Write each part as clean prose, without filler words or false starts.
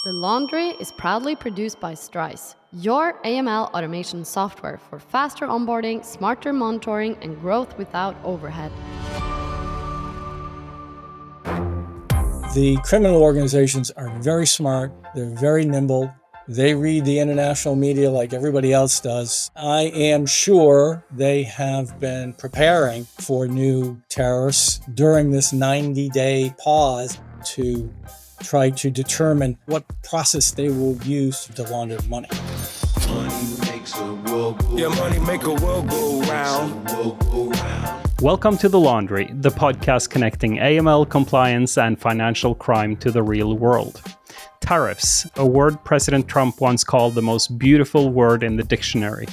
The Laundry is proudly produced by Strise, your AML automation software for faster onboarding, smarter monitoring, and growth without overhead. The criminal organizations are very smart, they're very nimble, they read the international media like everybody else does. I am sure they have been preparing for new tariffs during this 90-day pause to try to determine what process they will use to launder money. Money make a world go round. Welcome to The Laundry, the podcast connecting AML compliance and financial crime to the real world. Tariffs, a word President Trump once called the most beautiful word in the dictionary.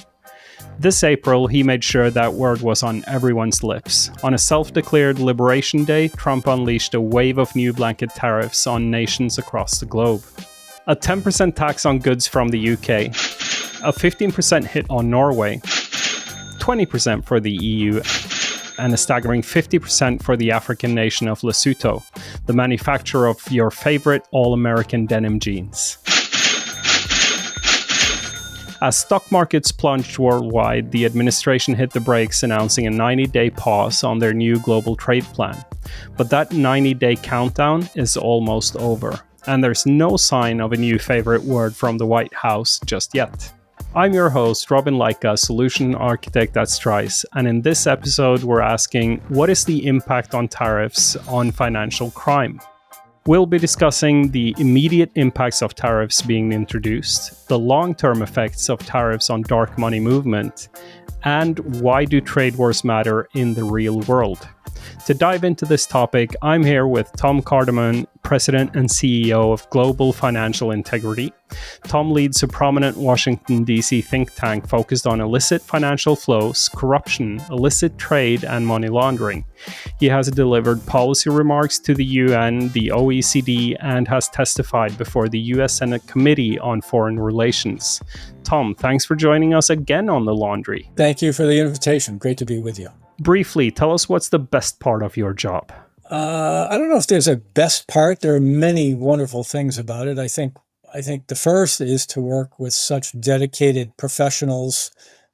This April, he made sure that word was on everyone's lips. On a self-declared Liberation Day, Trump unleashed a wave of new blanket tariffs on nations across the globe. A 10% tax on goods from the UK, a 15% hit on Norway, 20% for the EU, and a staggering 50% for the African nation of Lesotho, the manufacturer of your favorite all-American denim jeans. As stock markets plunged worldwide, the administration hit the brakes, announcing a 90-day pause on their new global trade plan. But that 90-day countdown is almost over, and there's no sign of a new favorite word from the White House just yet. I'm your host, Lycka, solution architect at Strise, and in this episode we're asking, what is the impact on tariffs on financial crime? We'll be discussing the immediate impacts of tariffs being introduced, the long-term effects of tariffs on dark money movement, and why do trade wars matter in the real world. To dive into this topic, I'm here with Tom Cardamone, President and CEO of Global Financial Integrity. Tom leads a prominent Washington, D.C. think tank focused on illicit financial flows, corruption, illicit trade, and money laundering. He has delivered policy remarks to the UN, the OECD, and has testified before the U.S. Senate Committee on Foreign Relations. Tom, thanks for joining us again on The Laundry. Thank you for the invitation. Great to be with you. Briefly, tell us what's the best part of your job. I don't know if there's a best part. There are many wonderful things about it. I think the first is to work with such dedicated professionals,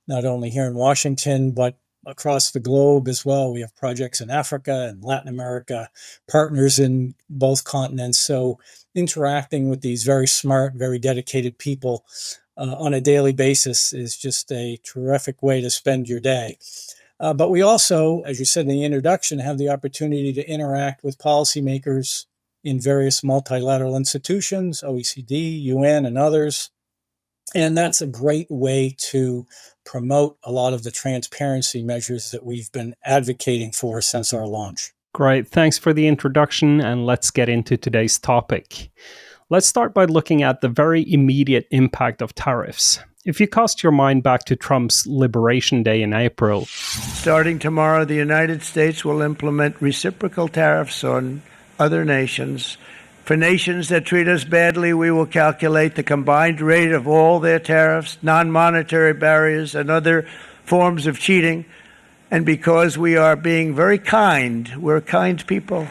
not only here in Washington, but across the globe as well. We have projects in Africa and Latin America, partners in both continents. So interacting with these very smart, very dedicated people on a daily basis is just a terrific way to spend your day. But we also, as you said in the introduction, have the opportunity to interact with policymakers in various multilateral institutions, OECD, UN, and others. And that's a great way to promote a lot of the transparency measures that we've been advocating for since our launch. Great. Thanks for the introduction, and let's get into today's topic. Let's start by looking at the very immediate impact of tariffs. If you cast your mind back to Trump's Liberation Day in April. Starting tomorrow, the United States will implement reciprocal tariffs on other nations. For nations that treat us badly, we will calculate the combined rate of all their tariffs, non-monetary barriers, and other forms of cheating. And because we are being very kind, we're kind people,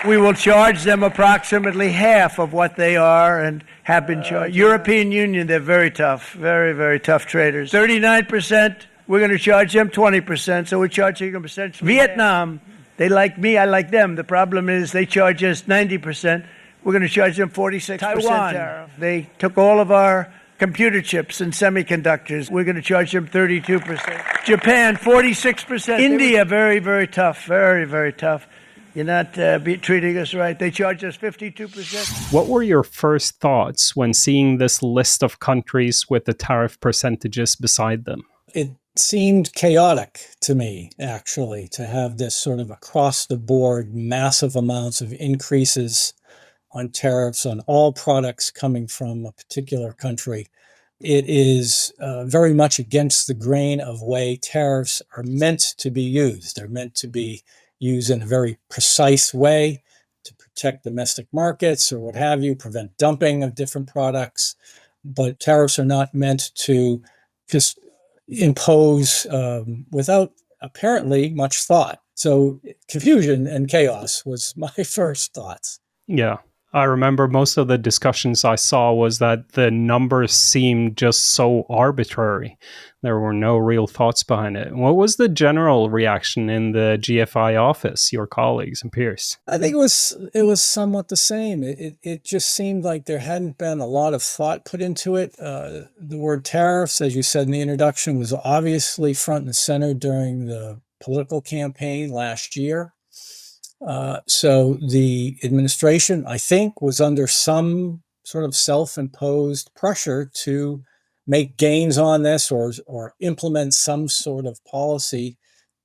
we will charge them approximately half of what they are and have been charged. European Union, they're very tough, very, very tough traders. 39%, we're going to charge them 20%, so we're charging them essentially. Vietnam, they like me, I like them. The problem is they charge us 90%. We're going to charge them 46%. Taiwan, tariff. They took all of our computer chips and semiconductors. We're going to charge them 32%. Japan, 46%. India, very, very tough, very, very tough. You're not treating us right. They charge us 52%. What were your first thoughts when seeing this list of countries with the tariff percentages beside them? It seemed chaotic to me, actually, to have this sort of across-the-board massive amounts of increases on tariffs on all products coming from a particular country. It is very much against the grain of way tariffs are meant to be used. They're meant to be used in a very precise way to protect domestic markets or what have you, prevent dumping of different products. But tariffs are not meant to just impose without apparently much thought. So confusion and chaos was my first thoughts. Yeah. I remember most of the discussions I saw was that the numbers seemed just so arbitrary. There were no real thoughts behind it. What was the general reaction in the GFI office, your colleagues and peers? I think it was somewhat the same. It just seemed like there hadn't been a lot of thought put into it. The word tariffs, as you said in the introduction, was obviously front and center during the political campaign last year. So the administration, I think, was under some sort of self-imposed pressure to make gains on this or implement some sort of policy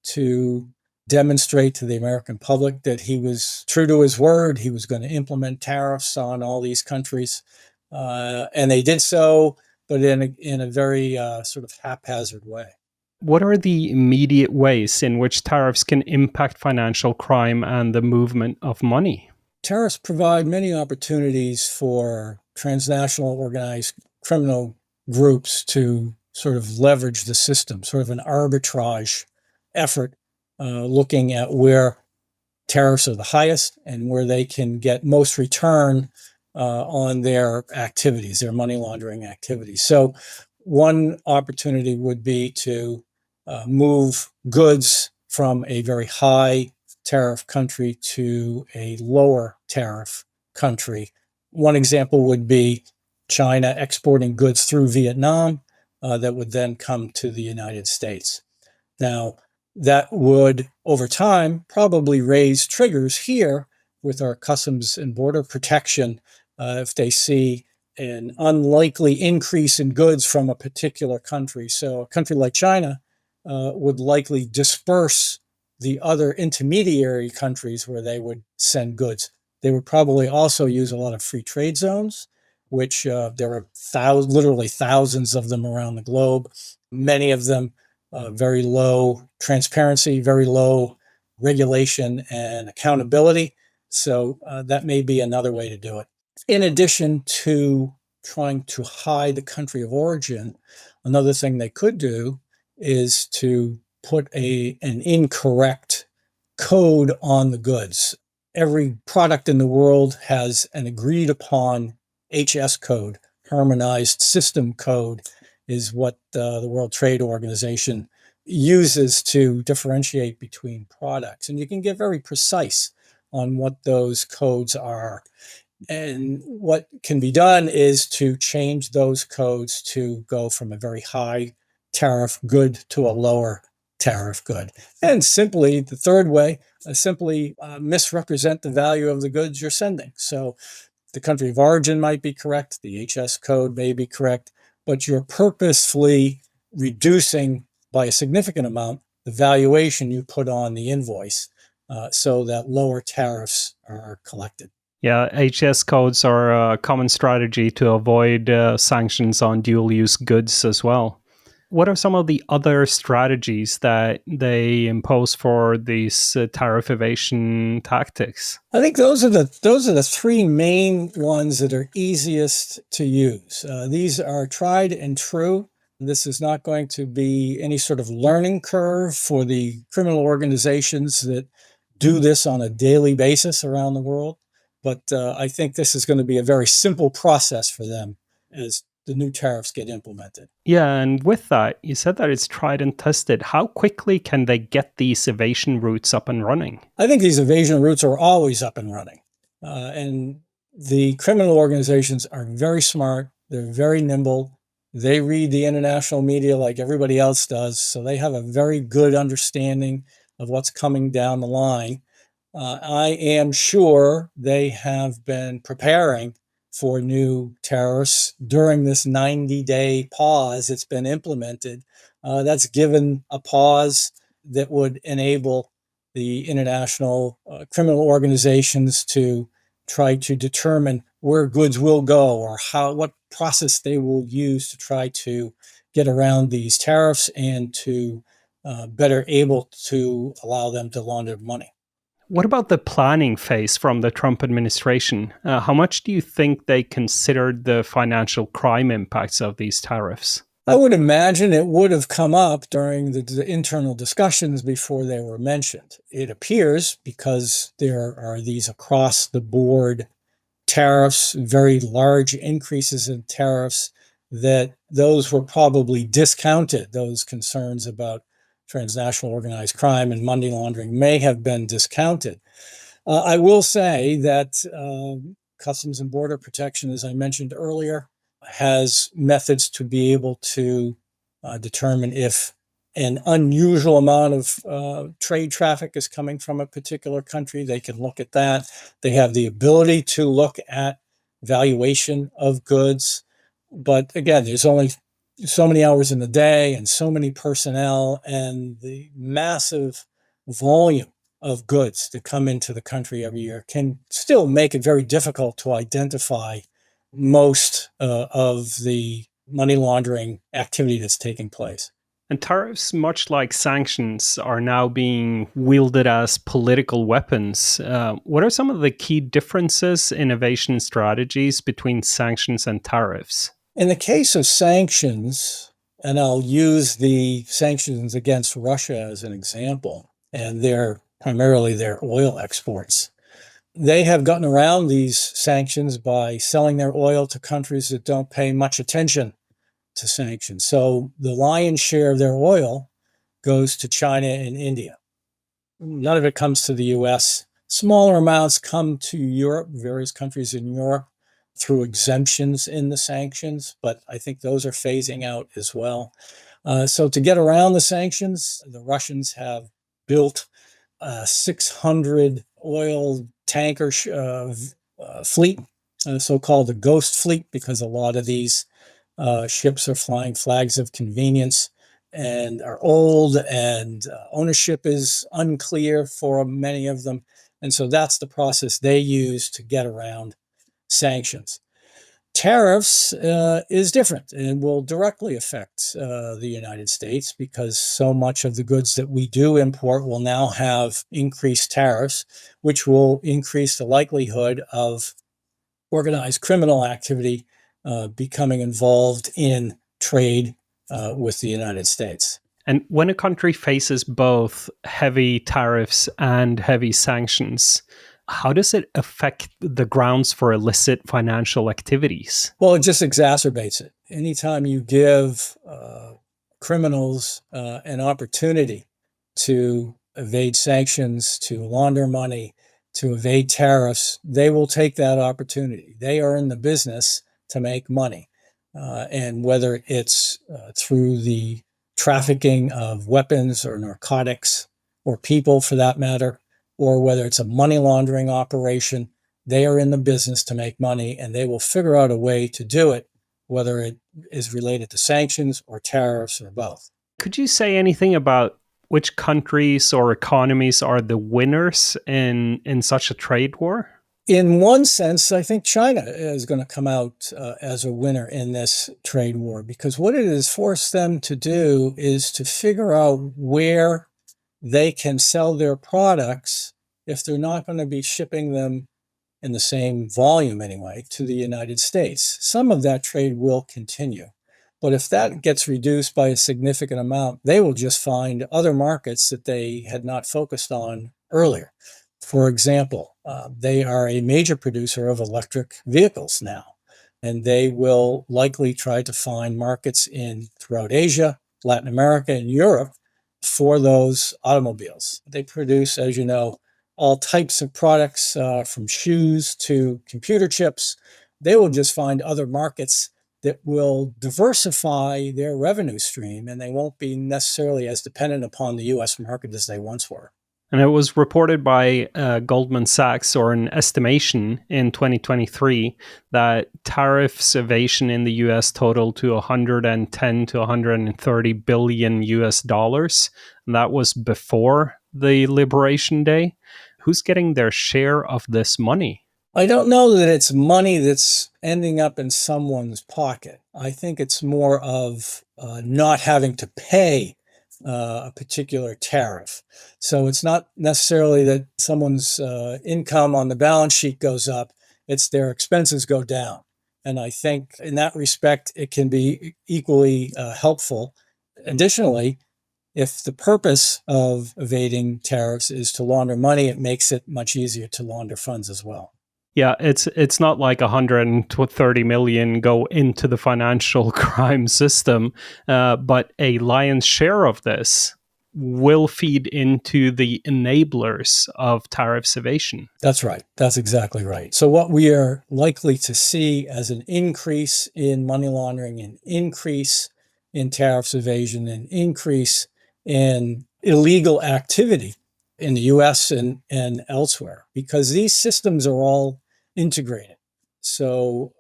to demonstrate to the American public that he was true to his word. He was going to implement tariffs on all these countries. And they did so, but in a very sort of haphazard way. What are the immediate ways in which tariffs can impact financial crime and the movement of money? Tariffs provide many opportunities for transnational organized criminal groups to sort of leverage the system, sort of an arbitrage effort, looking at where tariffs are the highest and where they can get most return on their activities, their money laundering activities. So one opportunity would be to move goods from a very high tariff country to a lower tariff country. One example would be China exporting goods through Vietnam that would then come to the United States. Now, that would, over time, probably raise triggers here with our Customs and Border Protection if they see an unlikely increase in goods from a particular country. So a country like China would likely disperse the other intermediary countries where they would send goods. They would probably also use a lot of free trade zones, which there are literally thousands of them around the globe. Many of them very low transparency, very low regulation and accountability. So that may be another way to do it. In addition to trying to hide the country of origin, another thing they could do is to put an incorrect code on the goods. Every product in the world has an agreed upon HS code, harmonized system code is what the World Trade Organization uses to differentiate between products. And you can get very precise on what those codes are. And what can be done is to change those codes to go from a very high tariff good to a lower tariff good. And simply, the third way, simply misrepresent the value of the goods you're sending. So the country of origin might be correct, the HS code may be correct, but you're purposefully reducing by a significant amount the valuation you put on the invoice so that lower tariffs are collected. Yeah, HS codes are a common strategy to avoid sanctions on dual-use goods as well. What are some of the other strategies that they impose for these tariff evasion tactics? I think those are the three main ones that are easiest to use. These are tried and true. This is not going to be any sort of learning curve for the criminal organizations that do this on a daily basis around the world. But I think this is going to be a very simple process for them as the new tariffs get implemented. Yeah, and with that, you said that it's tried and tested. How quickly can they get these evasion routes up and running? I think these evasion routes are always up and running. And the criminal organizations are very smart. They're very nimble. They read the international media like everybody else does. So they have a very good understanding of what's coming down the line. I am sure they have been preparing for new tariffs during this 90-day pause that's been implemented. That's given a pause that would enable the international criminal organizations to try to determine where goods will go or what process they will use to try to get around these tariffs and to better able to allow them to launder money. What about the planning phase from the Trump administration? How much do you think they considered the financial crime impacts of these tariffs? I would imagine it would have come up during the internal discussions before they were mentioned. It appears, because there are these across-the-board tariffs, very large increases in tariffs, that those were probably discounted. Those concerns about transnational organized crime and money laundering may have been discounted. I will say that Customs and Border Protection, as I mentioned earlier, has methods to be able to determine if an unusual amount of trade traffic is coming from a particular country. They can look at that. They have the ability to look at valuation of goods. But again, there's only so many hours in the day and so many personnel, and the massive volume of goods that come into the country every year can still make it very difficult to identify most of the money laundering activity that's taking place. And tariffs, much like sanctions, are now being wielded as political weapons. What are some of the key differences in evasion strategies between sanctions and tariffs? In the case of sanctions, and I'll use the sanctions against Russia as an example, and primarily their oil exports. They have gotten around these sanctions by selling their oil to countries that don't pay much attention to sanctions. So the lion's share of their oil goes to China and India. None of it comes to the US. Smaller amounts come to Europe, various countries in Europe, through exemptions in the sanctions, but I think those are phasing out as well. So to get around the sanctions, the Russians have built 600 oil tanker fleet, so-called the ghost fleet, because a lot of these ships are flying flags of convenience and are old, and ownership is unclear for many of them. And so that's the process they use to get around sanctions. Tariffs is different and will directly affect the United States, because so much of the goods that we do import will now have increased tariffs, which will increase the likelihood of organized criminal activity becoming involved in trade with the United States. And when a country faces both heavy tariffs and heavy sanctions, how does it affect the grounds for illicit financial activities? Well, it just exacerbates it. Anytime you give criminals an opportunity to evade sanctions, to launder money, to evade tariffs, they will take that opportunity. They are in the business to make money. And whether it's through the trafficking of weapons or narcotics or people for that matter, or whether it's a money laundering operation, they are in the business to make money, and they will figure out a way to do it, whether it is related to sanctions or tariffs or both. Could you say anything about which countries or economies are the winners in such a trade war? In one sense, I think China is going to come out as a winner in this trade war, because what it has forced them to do is to figure out where they can sell their products if they're not going to be shipping them in the same volume anyway to the United States. Some of that trade will continue, but if that gets reduced by a significant amount, they will just find other markets that they had not focused on earlier. For example, they are a major producer of electric vehicles now, and they will likely try to find markets throughout Asia, Latin America, and Europe for those automobiles. They produce, as you know, all types of products, from shoes to computer chips. They will just find other markets that will diversify their revenue stream, and they won't be necessarily as dependent upon the US market as they once were. And it was reported by Goldman Sachs, or an estimation in 2023, that tariffs evasion in the US totaled to 110 to 130 billion US dollars. And that was before the Liberation Day. Who's getting their share of this money? I don't know that it's money that's ending up in someone's pocket. I think it's more of not having to pay a particular tariff. So it's not necessarily that someone's income on the balance sheet goes up, it's their expenses go down. And I think in that respect, it can be equally helpful. Additionally, if the purpose of evading tariffs is to launder money, it makes it much easier to launder funds as well. Yeah, it's not like 130 million go into the financial crime system, but a lion's share of this will feed into the enablers of tariffs evasion. That's right. That's exactly right. So what we are likely to see as an increase in money laundering, an increase in tariffs evasion, an increase in illegal activity in the US and elsewhere, because these systems are all integrated. So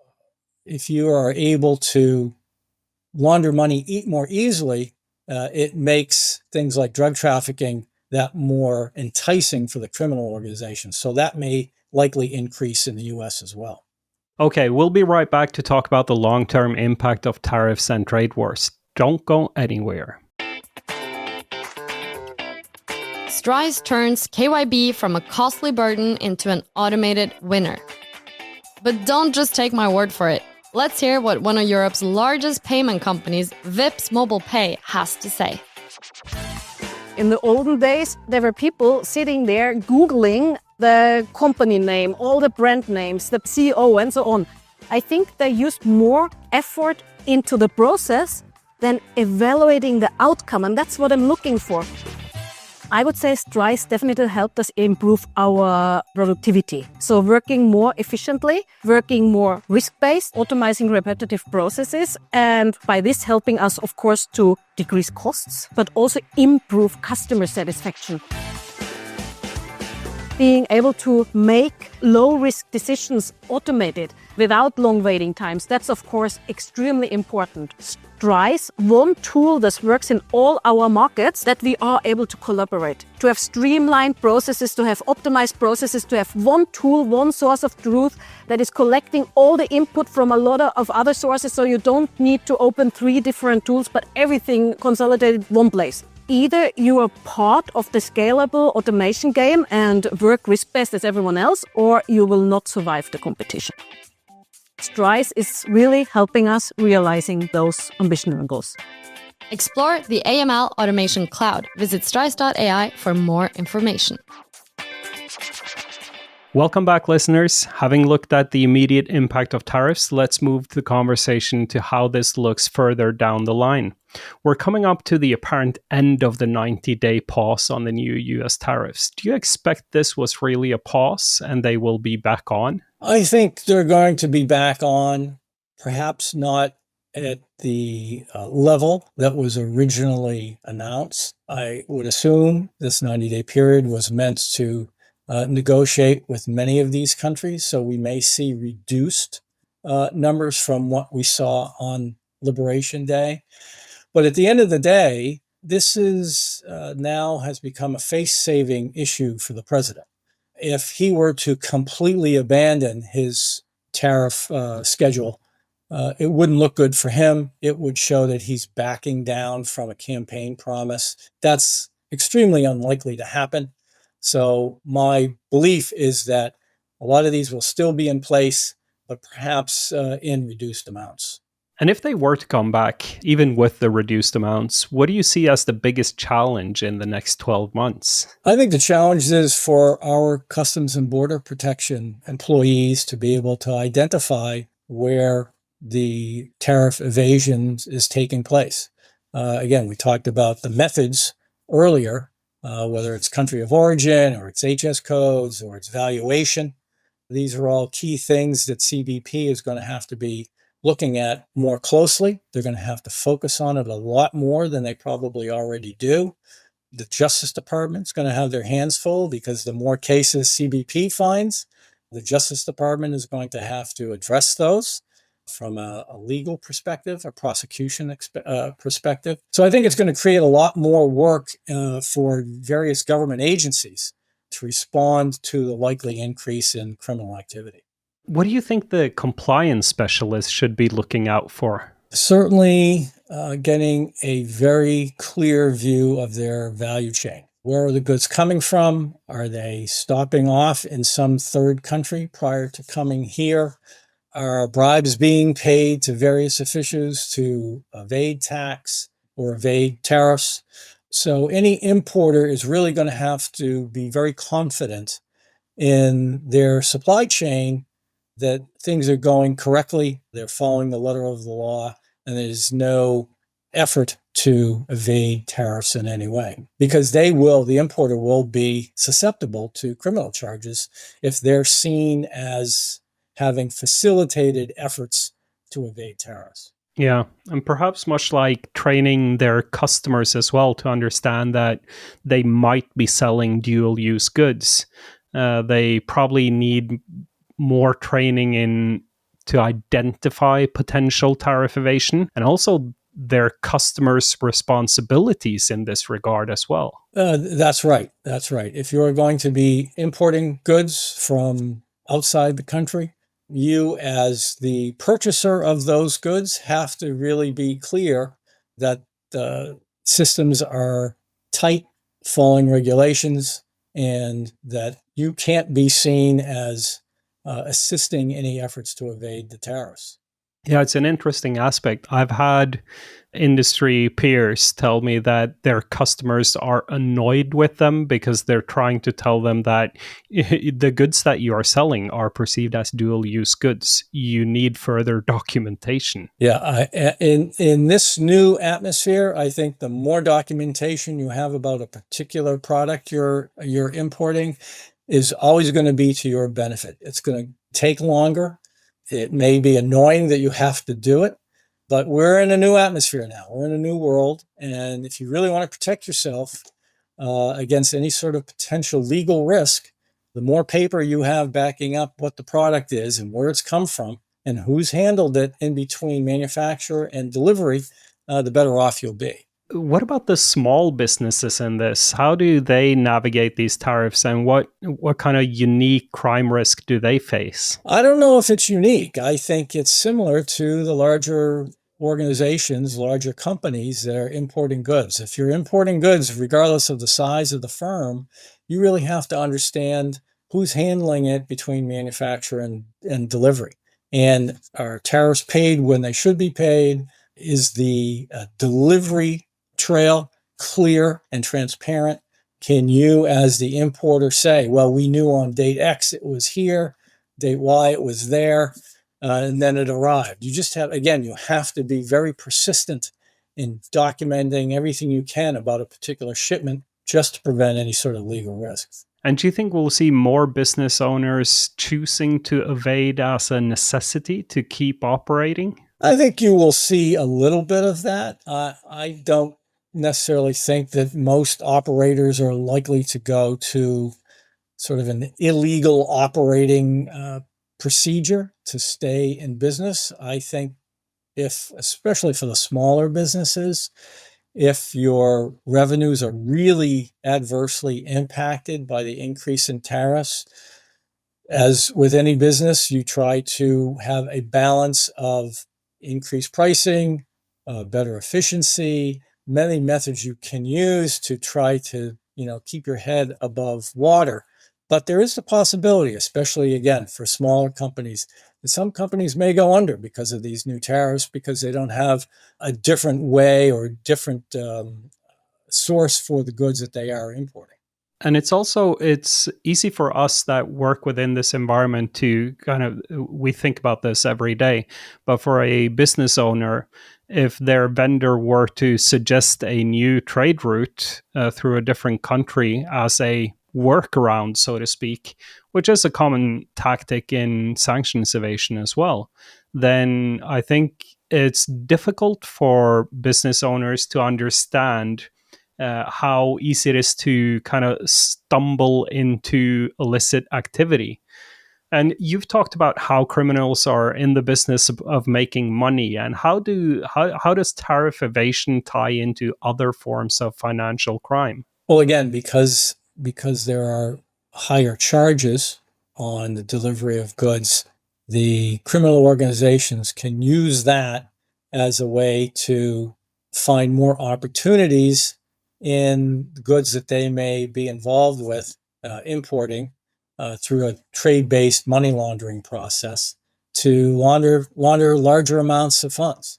if you are able to launder money more easily, it makes things like drug trafficking that more enticing for the criminal organizations. So that may likely increase in the US as well. Okay, we'll be right back to talk about the long-term impact of tariffs and trade wars. Don't go anywhere. Strise turns KYB from a costly burden into an automated winner. But don't just take my word for it. Let's hear what one of Europe's largest payment companies, Vipps Mobile Pay, has to say. In the olden days, there were people sitting there Googling the company name, all the brand names, the CEO and so on. I think they used more effort into the process than evaluating the outcome, and that's what I'm looking for. I would say Strise definitely helped us improve our productivity. So working more efficiently, working more risk-based, automating repetitive processes, and by this helping us, of course, to decrease costs, but also improve customer satisfaction. Being able to make low-risk decisions automated without long waiting times, that's of course extremely important. Strise, one tool that works in all our markets, that we are able to collaborate, to have streamlined processes, to have optimized processes, to have one tool, one source of truth that is collecting all the input from a lot of other sources, so you don't need to open 3 different tools, but everything consolidated one place. Either you are part of the scalable automation game and work risk-based as everyone else, or you will not survive the competition. Strise is really helping us realizing those ambitions and goals. Explore the AML Automation Cloud. Visit strise.ai for more information. Welcome back, listeners. Having looked at the immediate impact of tariffs, let's move the conversation to how this looks further down the line. We're coming up to the apparent end of the 90-day pause on the new US tariffs. Do you expect this was really a pause and they will be back on? I think they're going to be back on, perhaps not at the level that was originally announced. I would assume this 90-day period was meant to negotiate with many of these countries, so we may see reduced numbers from what we saw on Liberation Day. But at the end of the day, this is now has become a face-saving issue for the president. If he were to completely abandon his tariff schedule, it wouldn't look good for him. It would show that he's backing down from a campaign promise. That's extremely unlikely to happen. So my belief is that a lot of these will still be in place, but perhaps in reduced amounts. And if they were to come back, even with the reduced amounts, what do you see as the biggest challenge in the next 12 months? I think the challenge is for our Customs and Border Protection employees to be able to identify where the tariff evasion is taking place. Again, we talked about the methods earlier, whether it's country of origin or it's HS codes or it's valuation. These are all key things that CBP is going to have to be looking at more closely. They're going to have to focus on it a lot more than they probably already do. The Justice Department is going to have their hands full because the more cases CBP finds, the Justice Department is going to have to address those from a legal perspective, a prosecution perspective. So I think it's going to create a lot more work for various government agencies to respond to the likely increase in criminal activity. What do you think the compliance specialists should be looking out for? Certainly getting a very clear view of their value chain. Where are the goods coming from? Are they stopping off in some third country prior to coming here? Are bribes being paid to various officials to evade tax or evade tariffs? So any importer is really going to have to be very confident in their supply chain that things are going correctly, they're following the letter of the law, and there's no effort to evade tariffs in any way. Because the importer will be susceptible to criminal charges if they're seen as having facilitated efforts to evade tariffs. Yeah, and perhaps much like training their customers as well to understand that they might be selling dual-use goods, they probably need more training in to identify potential tariff evasion and also their customers' responsibilities in this regard as well. That's right. That's right. If you're going to be importing goods from outside the country, you as the purchaser of those goods have to really be clear that the systems are tight, following regulations, and that you can't be seen as assisting any efforts to evade the tariffs. Yeah, it's an interesting aspect. I've had industry peers tell me that their customers are annoyed with them because they're trying to tell them that the goods that you are selling are perceived as dual-use goods. You need further documentation. Yeah, in this new atmosphere, I think the more documentation you have about a particular product you're importing is always going to be to your benefit. It's going to take longer. It may be annoying that you have to do it, but we're in a new atmosphere now. We're in a new world. And if you really want to protect yourself against any sort of potential legal risk, the more paper you have backing up what the product is and where it's come from and who's handled it in between manufacturer and delivery, the better off you'll be. What about the small businesses in this? How do they navigate these tariffs, and what kind of unique crime risk do they face? I don't know if it's unique. I think it's similar to the larger organizations, larger companies that are importing goods. If you're importing goods, regardless of the size of the firm, you really have to understand who's handling it between manufacturer and delivery. And are tariffs paid when they should be paid? Is the delivery trail clear and transparent? Can you, as the importer, say, well, we knew on date X it was here, date Y it was there, and then it arrived? You have to be very persistent in documenting everything you can about a particular shipment just to prevent any sort of legal risks. And do you think we'll see more business owners choosing to evade as a necessity to keep operating? I think you will see a little bit of that. I don't necessarily think that most operators are likely to go to sort of an illegal operating procedure to stay in business. I think especially for the smaller businesses, if your revenues are really adversely impacted by the increase in tariffs, as with any business, you try to have a balance of increased pricing, better efficiency, many methods you can use to try to, keep your head above water. But there is the possibility, especially again for smaller companies, that some companies may go under because of these new tariffs, because they don't have a different way or different source for the goods that they are importing. And it's easy for us that work within this environment to we think about this every day. But for a business owner, if their vendor were to suggest a new trade route through a different country as a workaround, so to speak, which is a common tactic in sanctions evasion as well, then I think it's difficult for business owners to understand how easy it is to kind of stumble into illicit activity. And you've talked about how criminals are in the business of making money, and how does tariff evasion tie into other forms of financial crime? Well, again, because there are higher charges on the delivery of goods, the criminal organizations can use that as a way to find more opportunities in the goods that they may be involved with importing through a trade-based money laundering process to launder larger amounts of funds.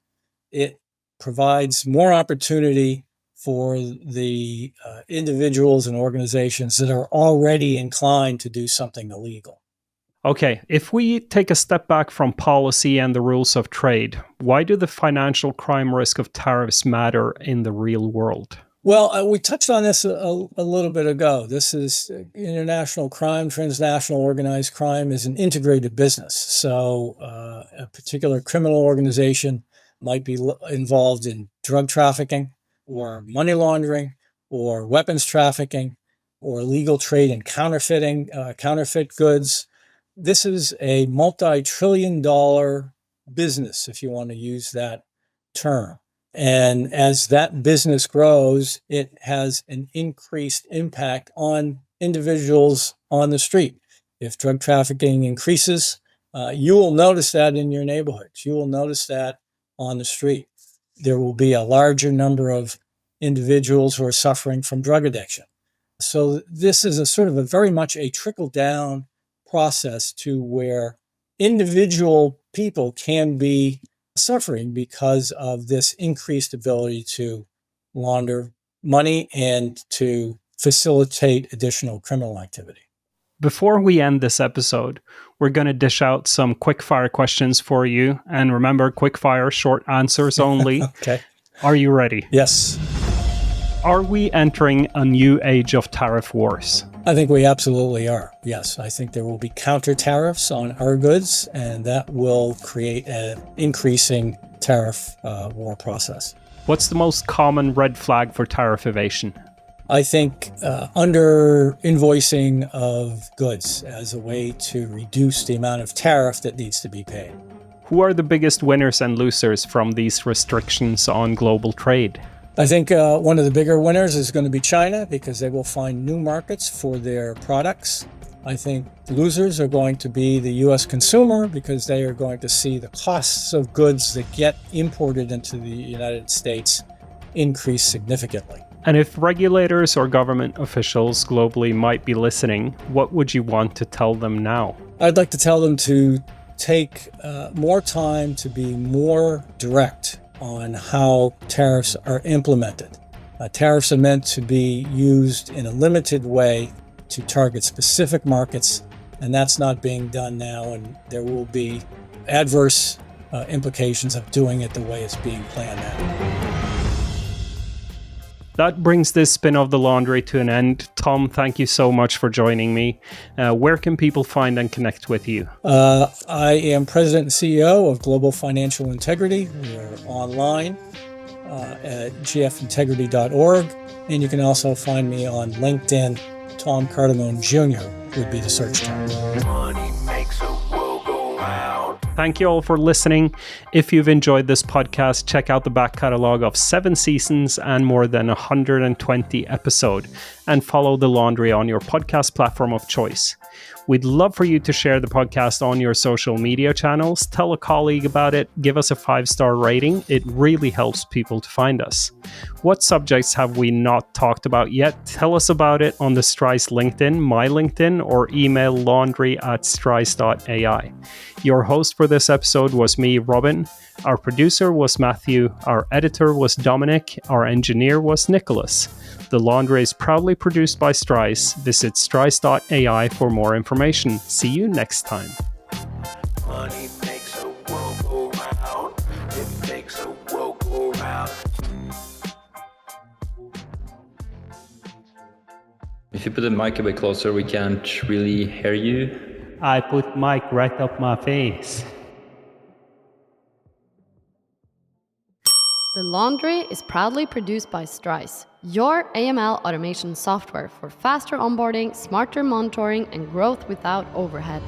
It provides more opportunity for the individuals and organizations that are already inclined to do something illegal. Okay, if we take a step back from policy and the rules of trade, why do the financial crime risk of tariffs matter in the real world? Well, we touched on this a little bit ago. This is international crime, transnational organized crime is an integrated business. So a particular criminal organization might be involved in drug trafficking or money laundering or weapons trafficking or illegal trade in counterfeit goods. This is a multi-trillion-dollar business, if you want to use that term. And as that business grows, it has an increased impact on individuals on the street. If drug trafficking increases, you will notice that in your neighborhoods. You will notice that on the street. There will be a larger number of individuals who are suffering from drug addiction. So this is a sort of a very much a trickle-down process to where individual people can be suffering because of this increased ability to launder money and to facilitate additional criminal activity. Before we end this episode, we're going to dish out some quickfire questions for you. And remember, quickfire, short answers only. Okay. Are you ready? Yes. Are we entering a new age of tariff wars? I think we absolutely are. Yes, I think there will be counter tariffs on our goods, and that will create an increasing tariff war process. What's the most common red flag for tariff evasion? I think under invoicing of goods as a way to reduce the amount of tariff that needs to be paid. Who are the biggest winners and losers from these restrictions on global trade? I think one of the bigger winners is going to be China because they will find new markets for their products. I think losers are going to be the U.S. consumer because they are going to see the costs of goods that get imported into the United States increase significantly. And if regulators or government officials globally might be listening, what would you want to tell them now? I'd like to tell them to take more time to be more direct on how tariffs are implemented. Tariffs are meant to be used in a limited way to target specific markets, and that's not being done now, and there will be adverse implications of doing it the way it's being planned now. That brings this spin of the laundry to an end. Tom, thank you so much for joining me. Where can people find and connect with you? I am President and CEO of Global Financial Integrity. We're online at gfintegrity.org. And you can also find me on LinkedIn. Tom Cardamone Jr. would be the search term. Money makes the world go round. Thank you all for listening. If you've enjoyed this podcast, check out the back catalog of 7 seasons and more than 120 episodes, and follow The Laundry on your podcast platform of choice. We'd love for you to share the podcast on your social media channels, tell a colleague about it, give us a 5-star rating. It really helps people to find us. What subjects have we not talked about yet? Tell us about it on the Strise LinkedIn, my LinkedIn, or email laundry@strise.ai. Your host for this episode was me, Robin. Our producer was Matthew. Our editor was Dominic. Our engineer was Nicholas. The Laundry is proudly produced by Strise. Visit strise.ai for more information. See you next time. Money makes the world go round. It makes the world go round. If you put the mic a bit closer, we can't really hear you. I put mic right up my face. The Laundry is proudly produced by Strise, your AML automation software for faster onboarding, smarter monitoring, and growth without overhead.